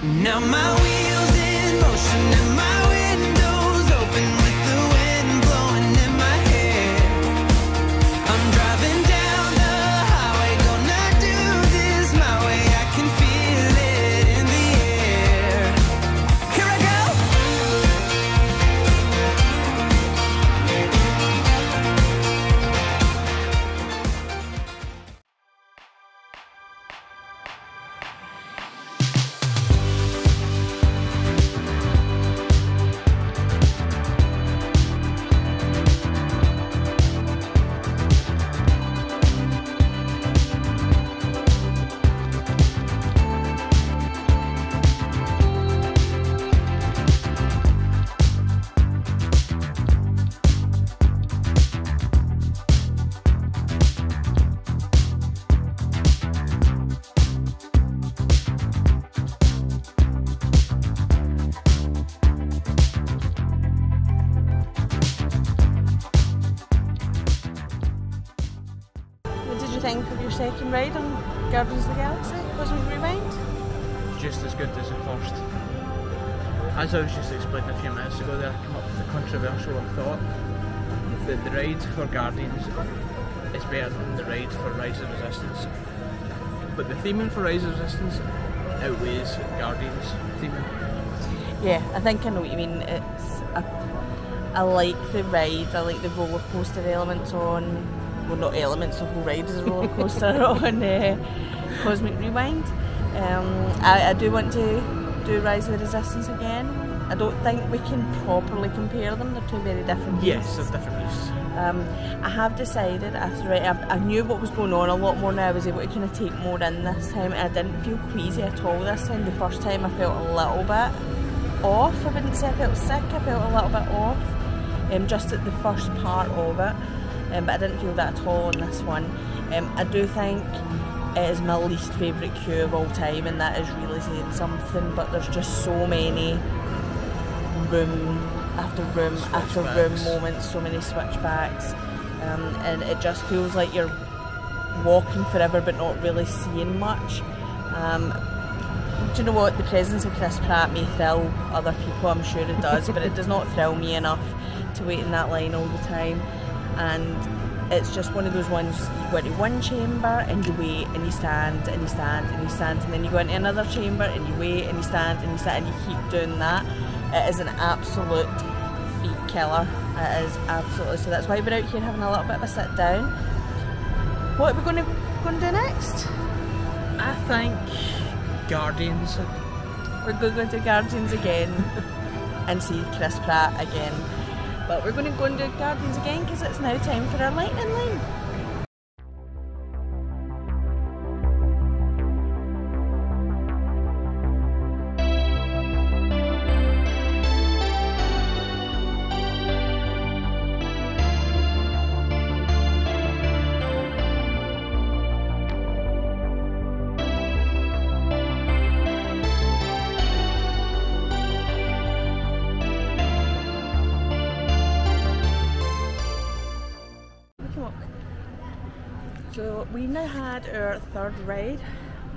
Now my wheels in motion and my windows open with the wind blowing in my hair. I'm driving down the highway, gonna do this my way. I can feel it in the air. Here I go. Think of your second ride on Guardians of the Galaxy, Cosmic Rewind? Just as good as the first. As I was just explaining a few minutes ago there, I came up with a controversial thought that the ride for Guardians is better than the ride for Rise of Resistance. But the theming for Rise of Resistance outweighs Guardians theming. Yeah, I think I know what you mean. I like the ride, I like the roller coaster elements on. Well, not elements, the whole ride is a roller coaster on Cosmic Rewind. I do want to do Rise of the Resistance again. I don't think we can properly compare them, they're two very different Yes, beasts. they're different beasts. I have decided after I knew what was going on a lot more now. I was able to kind of take more in this time, and I didn't feel queasy at all this time. The first time I felt a little bit off. I wouldn't say I felt sick, I felt a little bit off, just at the first part of it. But I didn't feel that at all on this one. I do think it is my least favourite queue of all time, and that is really saying something, but there's just so many room after room after room moments, so many switchbacks, and it just feels like you're walking forever but not really seeing much. Do you know what? The presence of Chris Pratt may thrill other people, I'm sure it does, but it does not thrill me enough to wait in that line all the time. And it's just one of those ones, you go into one chamber and you wait and you stand and you stand and you stand, and then you go into another chamber and you wait and you stand and you stand, and you keep doing that. It is an absolute feet killer. It is absolutely. So that's why we're out here having a little bit of a sit down. What are we going to do next? I think Guardians. We're going to go to Guardians again and see Chris Pratt again. But we're going to go and do Guardians again because it's now time for our lightning lane. So we now had our third ride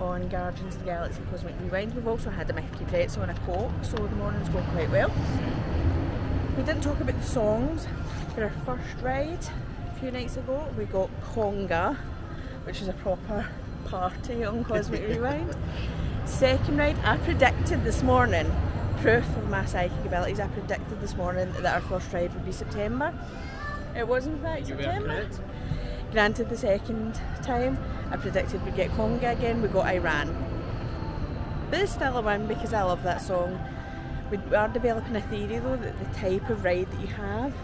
on Guardians of the Galaxy Cosmic Rewind. We've also had a Mickey pretzel and a Coke, so the morning's going quite well. We didn't talk about the songs. For our first ride a few nights ago, we got Conga, which is a proper party on Cosmic Rewind. Second ride, I predicted this morning, proof of my psychic abilities, I predicted this morning that our first ride would be September. It was in fact September. Granted, the second time I predicted we'd get Conga again, we got Iran. But it's still a win because I love that song. We are developing a theory though that the type of ride that you have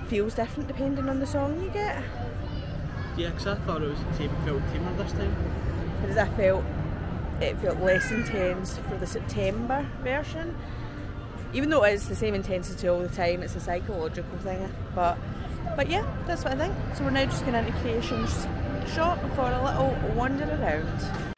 feels different depending on the song you get. Yeah, because I thought it was felt tamer this time. Because it felt less intense for the September version. Even though it is the same intensity all the time, it's a psychological thing. But yeah, that's what I think. So we're now just going into Creations shop for a little wander around.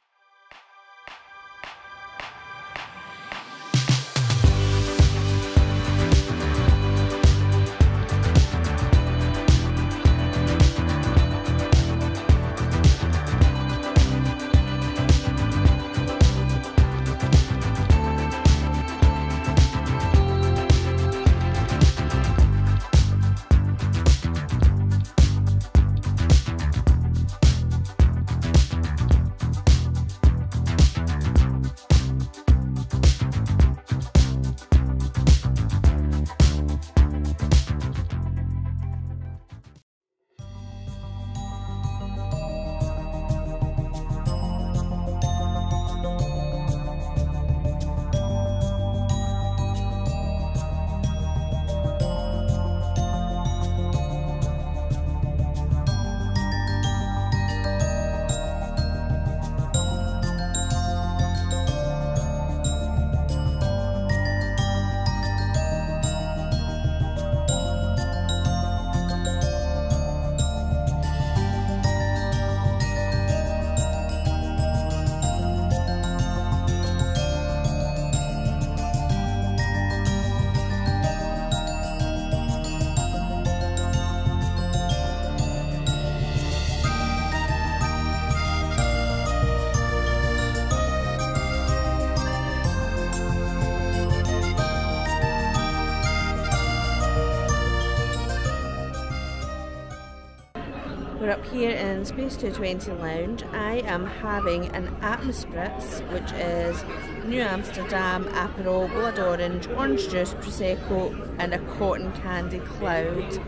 we're up here in Space 220 Lounge. I am having an Atmospritz, which is New Amsterdam, Aperol, Blood Orange juice, Prosecco, and a cotton candy cloud.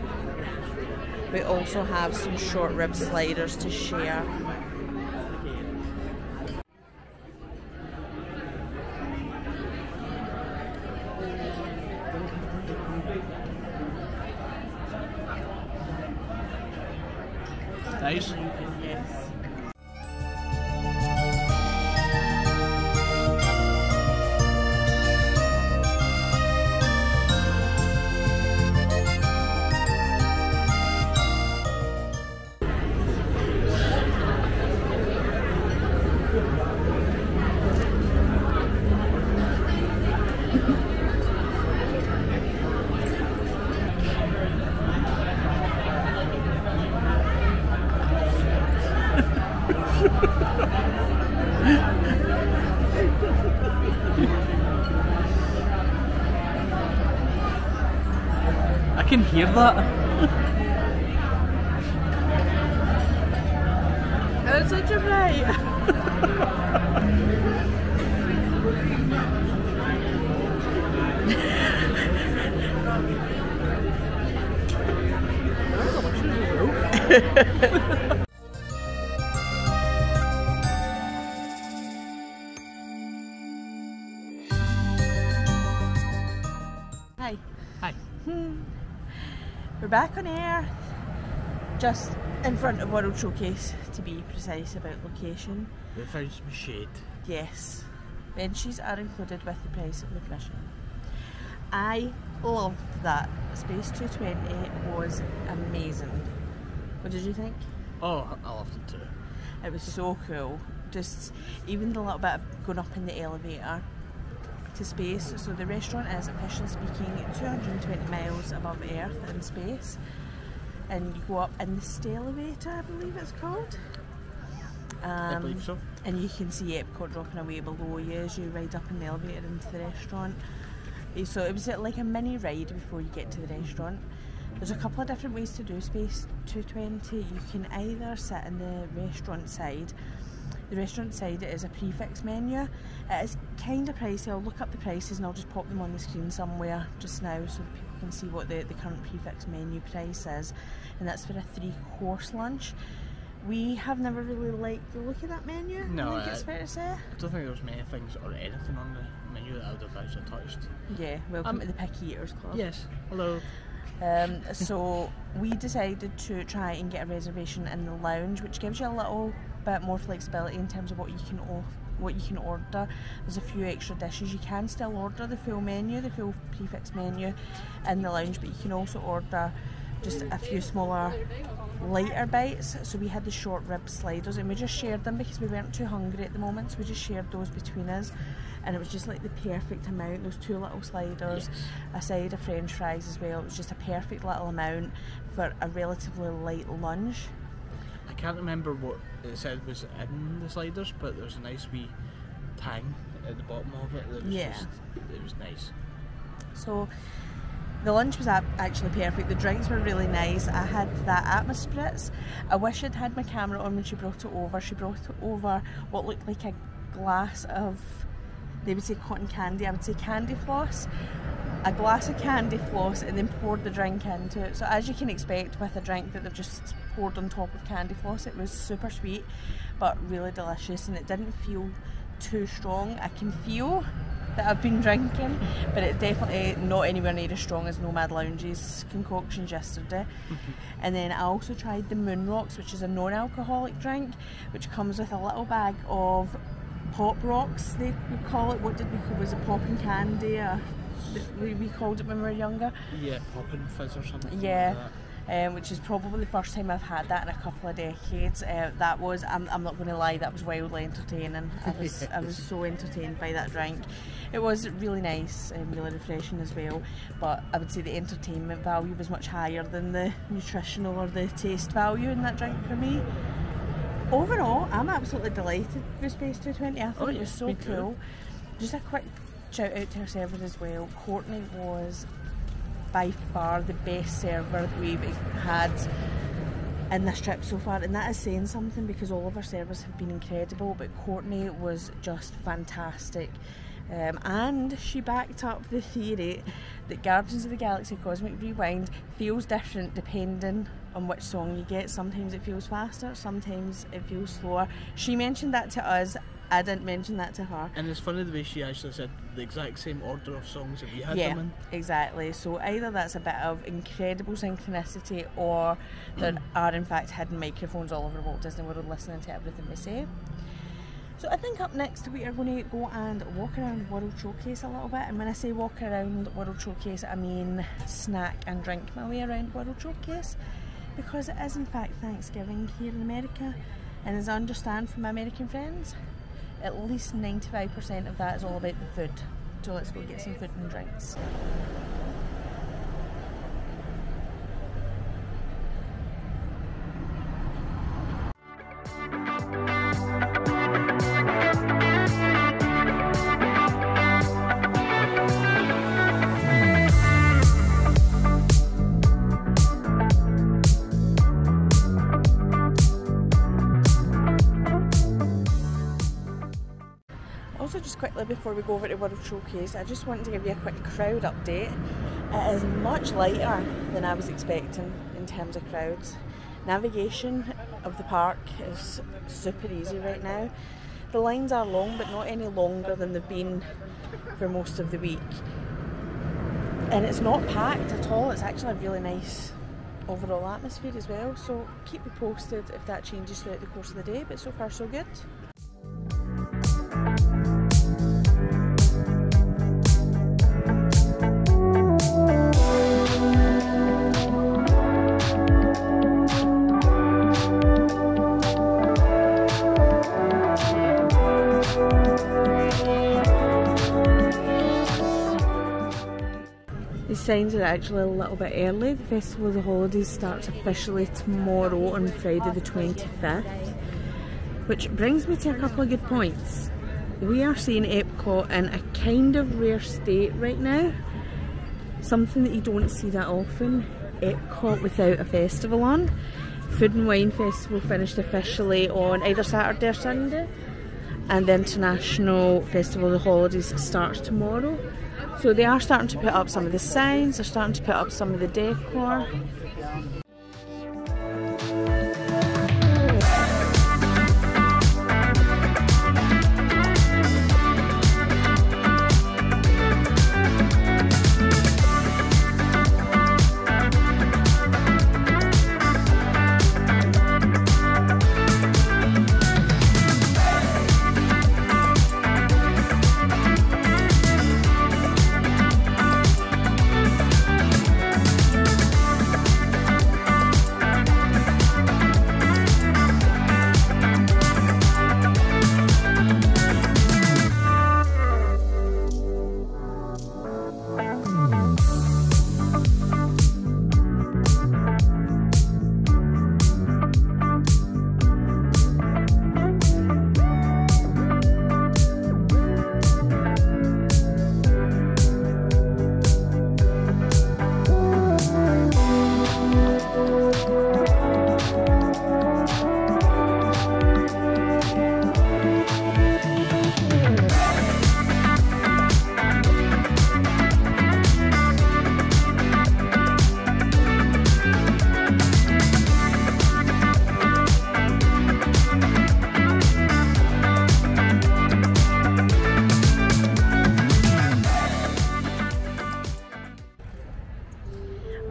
We also have some short rib sliders to share. Nice. Yes. I can hear that. That's such a bright. Hi. Hi. We're back on air, just in front of World Showcase to be precise about location. We found some shade. Yes, benches are included with the price of admission. I loved that. Space 220 was amazing. What did you think? Oh, I loved it too. It was so cool. Just even the little bit of going up in the elevator to space. So the restaurant is, officially speaking, 220 miles above Earth in space, and you go up in the Stellarator, I believe it's called. I believe so. And you can see Epcot dropping away below you as you ride up in the elevator into the restaurant. So it was like a mini ride before you get to the restaurant. There's a couple of different ways to do Space 220. You can either sit in the restaurant side. The restaurant side is a prefix menu. It is kind of pricey. I'll look up the prices and I'll just pop them on the screen somewhere just now so that people can see what the current prefix menu price is. And that's for a 3-course lunch. We have never really liked the look of that menu. No, I think it's fair to say. I don't think there was many things or anything on the menu that I would have actually touched. Yeah, welcome to the Picky Eaters Club. Yes, hello. So we decided to try and get a reservation in the lounge, which gives you a little bit more flexibility in terms of what you can order. There's a few extra dishes. You can still order the full menu, the full prefix menu in the lounge, but you can also order just a few smaller, lighter bites. So we had the short rib sliders and we just shared them because we weren't too hungry at the moment, so we just shared those between us, and it was just like the perfect amount. Those 2 little sliders, yes, a side of french fries as well. It was just a perfect little amount for a relatively light lunch. I can't remember what it said was in the sliders, but there was a nice wee tang at the bottom of it. That was it was nice. So the lunch was actually perfect. The drinks were really nice. I had that Atmospritz. I wish I'd had my camera on when she brought it over. She brought over what looked like a glass of, they would say cotton candy, I would say candy floss. A glass of candy floss and then poured the drink into it. So as you can expect with a drink that they've just poured on top of candy floss, it was super sweet but really delicious, and it didn't feel too strong. I can feel that I've been drinking, but it's definitely not anywhere near as strong as Nomad Lounge's concoctions yesterday. And then I also tried the Moon Rocks, which is a non-alcoholic drink, which comes with a little bag of pop rocks, they would call it. What did we call it? Was it pop and candy? We called it when we were younger. Yeah, pop and fizz or something. Yeah. Like that. Which is probably the first time I've had that in a couple of decades. That was, I'm not going to lie, that was wildly entertaining. I was so entertained by that drink. It was really nice and really refreshing as well, but I would say the entertainment value was much higher than the nutritional or the taste value in that drink for me. Overall, I'm absolutely delighted with Space 220. I thought it was so cool. Just a quick shout out to her server as well. Courtney was by far the best server that we've had in this trip so far, and that is saying something because all of our service have been incredible, but Courtney was just fantastic. And she backed up the theory that Guardians of the Galaxy Cosmic Rewind feels different depending on which song you get. Sometimes it feels faster, sometimes it feels slower. She mentioned that to us, I didn't mention that to her. And it's funny the way she actually said the exact same order of songs that we had them in. Exactly. So either that's a bit of incredible synchronicity, or there are in fact hidden microphones all over Walt Disney World listening to everything we say. So I think up next we are going to go and walk around World Showcase a little bit, and when I say walk around World Showcase I mean snack and drink my way around World Showcase, because it is in fact Thanksgiving here in America, and as I understand from my American friends, at least 95% of that is all about the food. So let's go get some food and drinks. Also, just quickly before we go over to World Showcase, I just wanted to give you a quick crowd update. It is much lighter than I was expecting in terms of crowds. Navigation of the park is super easy right now. The lines are long, but not any longer than they've been for most of the week. And it's not packed at all. It's actually a really nice overall atmosphere as well. So keep me posted if that changes throughout the course of the day, but so far so good. The signs are actually a little bit early. The Festival of the Holidays starts officially tomorrow on Friday the 25th, which brings me to a couple of good points. We are seeing Epcot in a kind of rare state right now, something that you don't see that often. Epcot without a festival on. Food and Wine Festival finished officially on either Saturday or Sunday, and the International Festival of the Holidays starts tomorrow. So they are starting to put up some of the signs, they're starting to put up some of the decor.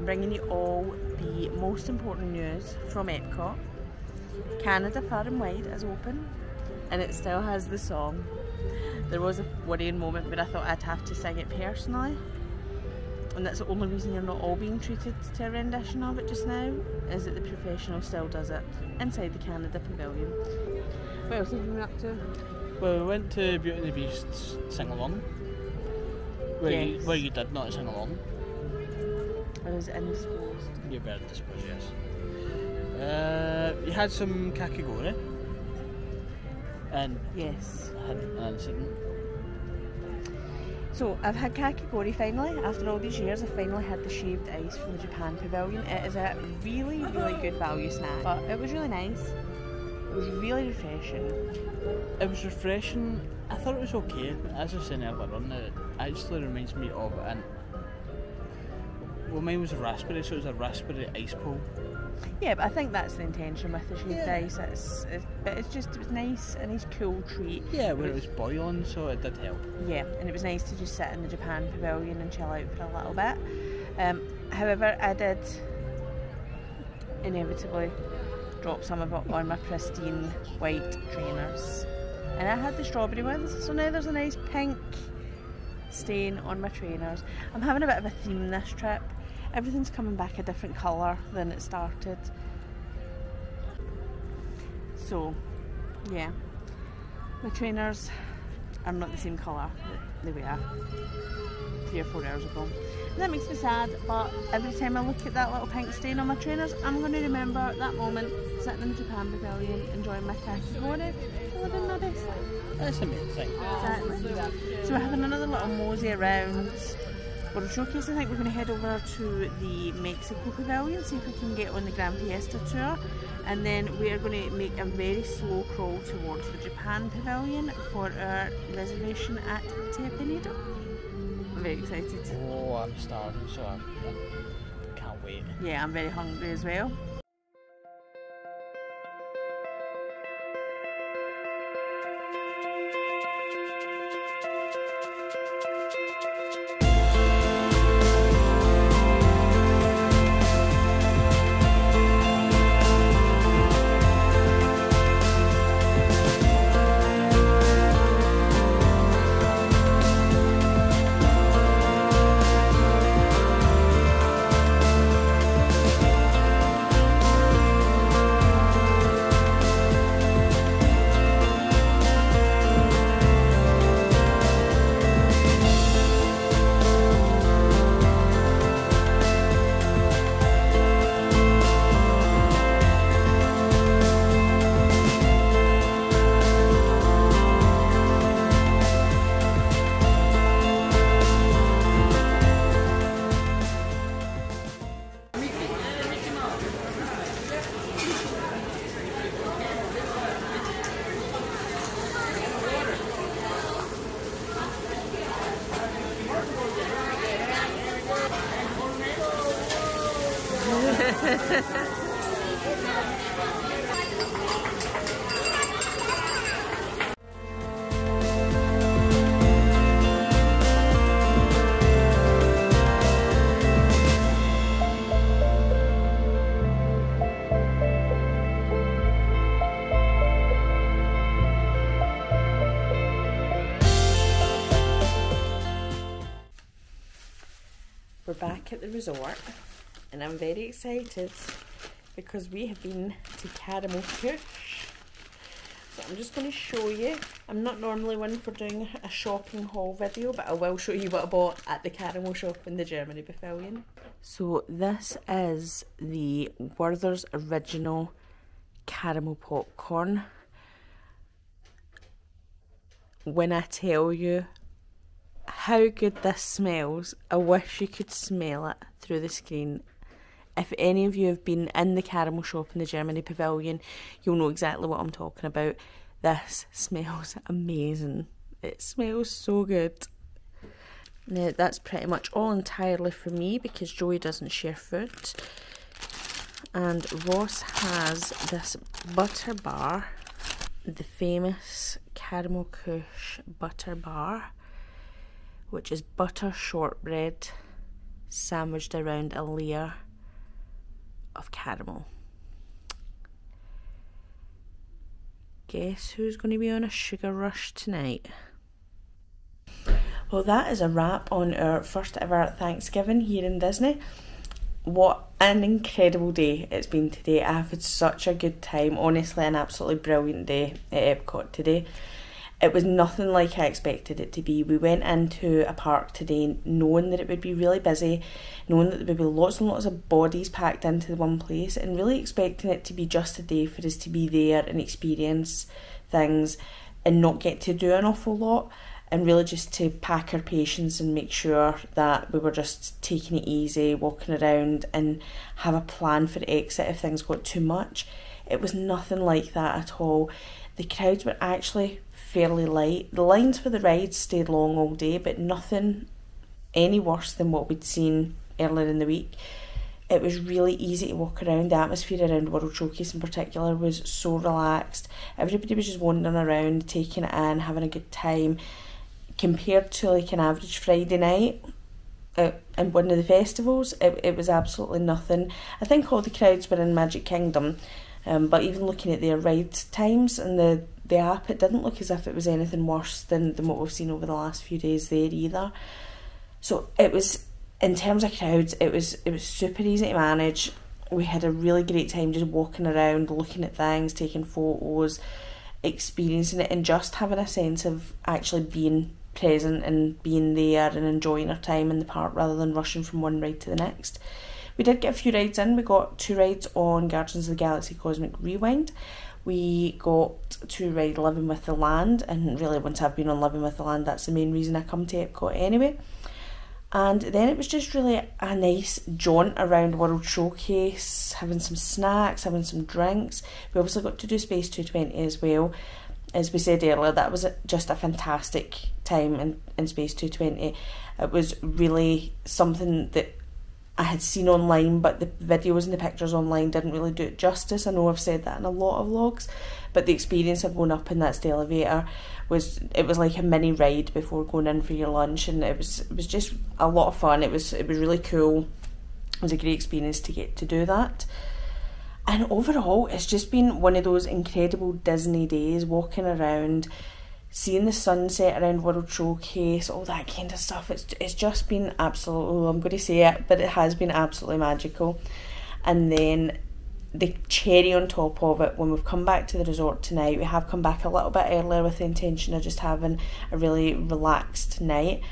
Bringing you all the most important news from Epcot. Canada Far and Wide is open, and it still has the song. There was a worrying moment where I thought I'd have to sing it personally, and that's the only reason you're not all being treated to a rendition of it just now, is that the professional still does it inside the Canada Pavilion. What else have you been up to? Well, we went to Beauty and the Beast's sing-along, where you did not sing along. I was indisposed. You're better disposed, yes. You had some kakigori. And yes. had an incident. So I've had kakigori finally. After all these years, I finally had the shaved ice from the Japan Pavilion. It is a really, really good value snack, but it was really nice. It was really refreshing. It was refreshing. I thought it was okay. As I was saying earlier on, it actually reminds me of well, mine was a raspberry, so it was a raspberry ice pool. Yeah, but I think that's the intention with the shaved ice. It was nice, a nice cool treat. Yeah, where it was boiling, so it did help. Yeah, and it was nice to just sit in the Japan Pavilion and chill out for a little bit. However, I did inevitably drop some of it on my pristine white trainers. And I had the strawberry ones, so now there's a nice pink stain on my trainers. I'm having a bit of a theme this trip. Everything's coming back a different colour than it started. So, yeah. My trainers are not the same colour that they were 3 or 4 hours ago. And that makes me sad, but every time I look at that little pink stain on my trainers, I'm going to remember that moment sitting in the Japan Pavilion enjoying my kakigori, living my best life. That's amazing. Exactly. So we're having another little mosey around World Showcase. I think we're going to head over to the Mexico Pavilion, see if we can get on the Grand Fiesta tour, and then we are going to make a very slow crawl towards the Japan Pavilion for our reservation at Teppan Edo. I'm very excited. Oh, I'm starving, so I can't wait. Yeah, I'm very hungry as well. We're back at the resort and I'm very excited because we have been to Caramel Kush. So I'm just going to show you. I'm not normally one for doing a shopping haul video, but I will show you what I bought at the caramel shop in the Germany Pavilion. So this is the Werther's Original Caramel Popcorn. When I tell you how good this smells, I wish you could smell it through the screen. If any of you have been in the caramel shop in the Germany Pavilion, you'll know exactly what I'm talking about. This smells amazing. It smells so good. Now that's pretty much all entirely for me because Joey doesn't share food. And Ross has this butter bar, the famous Caramel Kush butter bar, which is butter shortbread sandwiched around a layer of caramel. Guess who's going to be on a sugar rush tonight? Well, that is a wrap on our first ever Thanksgiving here in Disney. What an incredible day it's been today. I've had such a good time. Honestly, an absolutely brilliant day at Epcot today. It was nothing like I expected it to be. We went into a park today knowing that it would be really busy, knowing that there would be lots and lots of bodies packed into one place, and really expecting it to be just a day for us to be there and experience things and not get to do an awful lot. and really just to pack our patience and make sure that we were just taking it easy, walking around, and have a plan for the exit if things got too much. It was nothing like that at all. The crowds were actually fairly light. The lines for the rides stayed long all day, but nothing any worse than what we'd seen earlier in the week. It was really easy to walk around. The atmosphere around World Showcase in particular was so relaxed. Everybody was just wandering around, taking it in, having a good time. Compared to like an average Friday night in one of the festivals, it was absolutely nothing. I think all the crowds were in Magic Kingdom, but even looking at their ride times and the app, it didn't look as if it was anything worse than what we've seen over the last few days there either. So it was, in terms of crowds, it was super easy to manage. We had a really great time just walking around, looking at things, taking photos, experiencing it, and just having a sense of actually being present and being there and enjoying our time in the park rather than rushing from one ride to the next. We did get a few rides in. We got 2 rides on Guardians of the Galaxy Cosmic Rewind. We got to ride Living with the Land, and really once I've been on Living with the Land, that's the main reason I come to Epcot anyway. And then it was just really a nice jaunt around World Showcase, having some snacks, having some drinks. We obviously got to do Space 220 as well. As we said earlier, that was just a fantastic time in Space 220. It was really something that I had seen online, but the videos and the pictures online didn't really do it justice. I know I've said that in a lot of vlogs, but the experience of going up in that elevator was like a mini ride before going in for your lunch, and it was just a lot of fun. It was really cool. It was a great experience to get to do that. And overall, it's just been one of those incredible Disney days, walking around, seeing the sunset around World Showcase, all that kind of stuff. It's just been absolutely, I'm going to say it, but it has been absolutely magical. And then the cherry on top of it, when we've come back to the resort tonight, we have come back a little bit earlier with the intention of just having a really relaxed night.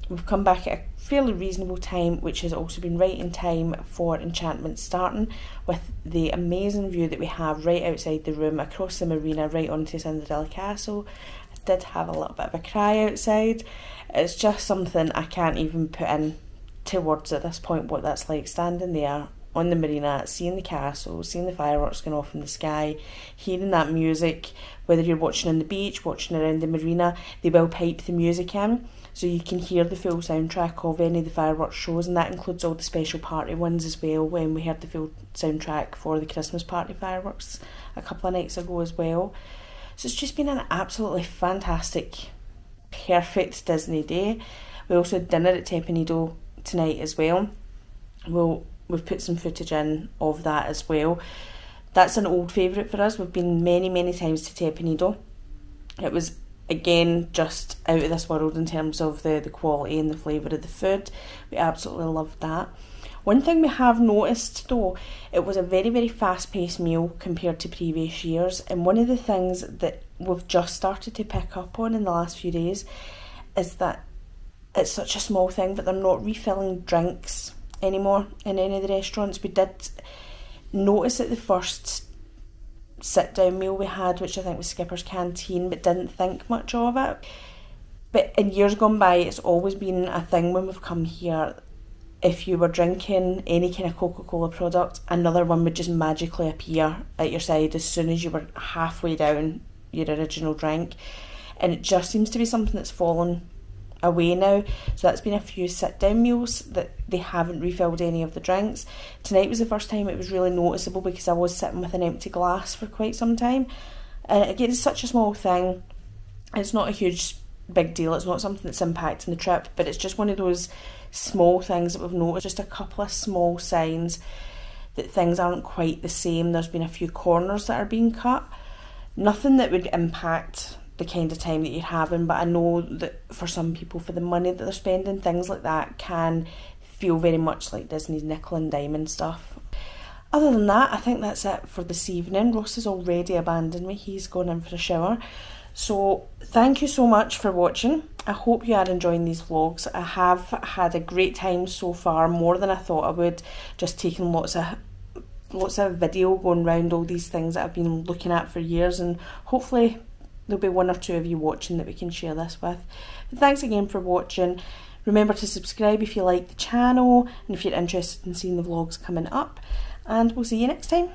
We've come back at a fairly reasonable time, which has also been right in time for Enchantment starting, with the amazing view that we have right outside the room, across the marina, right onto Cinderella Castle. I did have a little bit of a cry outside. It's just something I can't even put into words at this point, what that's like, standing there on the marina, seeing the castle, seeing the fireworks going off in the sky, hearing that music. Whether you're watching on the beach, watching around the marina, they will pipe the music in, so you can hear the full soundtrack of any of the fireworks shows, and that includes all the special party ones as well. When we heard the full soundtrack for the Christmas party fireworks a couple of nights ago as well. So it's just been an absolutely fantastic, perfect Disney day. We also had dinner at Teppan Edo tonight as well. We've put some footage in of that as well. That's an old favourite for us. We've been many times to Teppan Edo. It was, again, just out of this world in terms of the quality and the flavour of the food. We absolutely loved that. One thing we have noticed though, it was a very fast paced meal compared to previous years, and one of the things that we've just started to pick up on in the last few days is that it's such a small thing, but they're not refilling drinks anymore in any of the restaurants. We did notice at the first sit down meal we had, which I think was Skipper's Canteen, but didn't think much of it. But in years gone by, it's always been a thing when we've come here. If you were drinking any kind of Coca-Cola product, another one would just magically appear at your side as soon as you were halfway down your original drink. And it just seems to be something that's fallen away now. So that's been a few sit-down meals that they haven't refilled any of the drinks. Tonight was the first time it was really noticeable, because I was sitting with an empty glass for quite some time. And again, it's such a small thing. It's not a huge big deal. It's not something that's impacting the trip, but it's just one of those small things that we've noticed, just a couple of small signs that things aren't quite the same. There's been a few corners that are being cut. Nothing that would impact the kind of time that you're having, but I know that for some people, for the money that they're spending, things like that can feel very much like Disney's nickel and diamond stuff. Other than that, I think that's it for this evening. Ross has already abandoned me. He's gone in for a shower. So thank you so much for watching. I hope you are enjoying these vlogs. I have had a great time so far, more than I thought I would, just taking lots of video, going around all these things that I've been looking at for years, and hopefully there'll be one or two of you watching that we can share this with. But thanks again for watching. Remember to subscribe if you like the channel and if you're interested in seeing the vlogs coming up, and we'll see you next time.